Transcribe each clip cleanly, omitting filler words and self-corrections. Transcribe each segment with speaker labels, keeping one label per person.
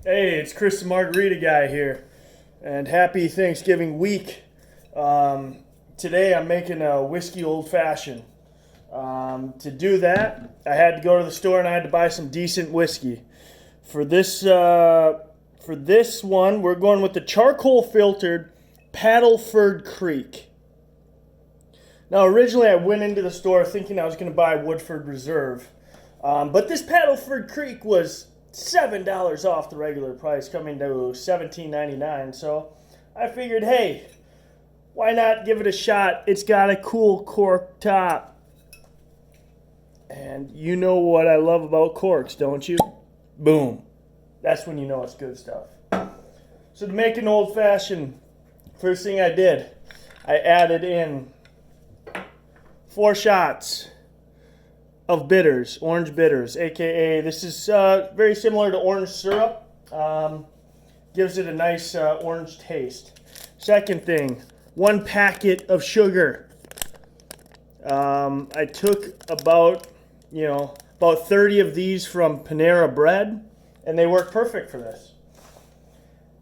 Speaker 1: Hey, it's Chris the Margarita guy here, and happy Thanksgiving week. Today I'm making a whiskey old-fashioned. To do that, I had to go to the store and I had to buy some decent whiskey. For this one, we're going with the charcoal-filtered Paddleford Creek. Now, originally I went into the store thinking I was going to buy Woodford Reserve, but this Paddleford Creek was $7 off the regular price, coming to $17.99. So I figured, hey, why not give it a shot? It's got a cool cork top. And you know what I love about corks, don't you? Boom. That's when you know it's good stuff. So to make an old-fashioned, first thing I did, I added in 4 shots of bitters, orange bitters, aka this is very similar to orange syrup. Gives it a nice orange taste. Second thing, 1 packet of sugar. I took about 30 of these from Panera Bread, and they work perfect for this.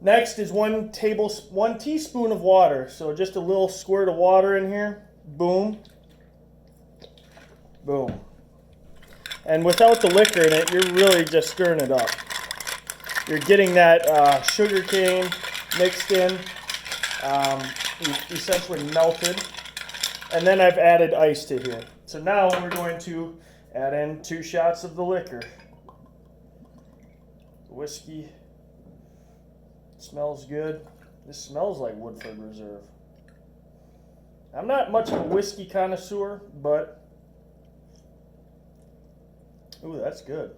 Speaker 1: Next is 1 teaspoon of water. So just a little squirt of water in here. Boom. Boom. And without the liquor in it, you're really just stirring it up. You're getting that sugar cane mixed in, essentially melted. And then I've added ice to here. So now we're going to add in 2 shots of the liquor. Whiskey. Smells good. This smells like Woodford Reserve. I'm not much of a whiskey connoisseur, but ooh, that's good.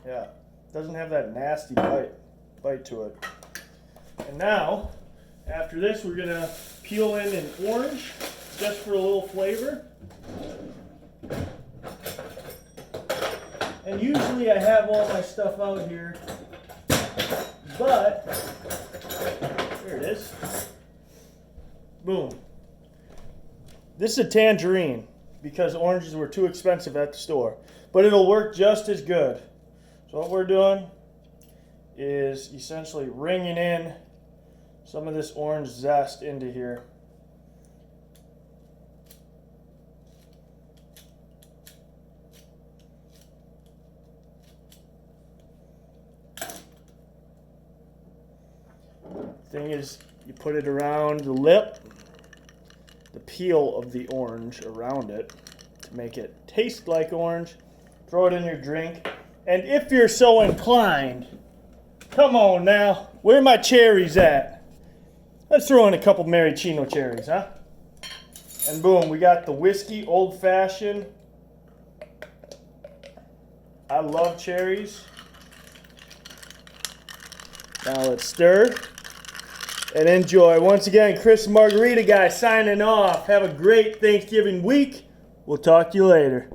Speaker 1: Yeah, doesn't have that nasty bite to it. And now, after this, we're gonna peel in an orange, just for a little flavor. And usually I have all my stuff out here, but there it is. Boom. This is a tangerine, because oranges were too expensive at the store. But it'll work just as good. So what we're doing is essentially wringing in some of this orange zest into here. Thing is, you put it around the lip, the peel of the orange around it to make it taste like orange. Throw it in your drink. And if you're so inclined, come on now, where are my cherries at? Let's throw in a couple maraschino cherries, huh? And boom, we got the whiskey old-fashioned. I love cherries. Now let's stir and enjoy. Once again, Chris Margarita guy signing off. Have a great Thanksgiving week. We'll talk to you later.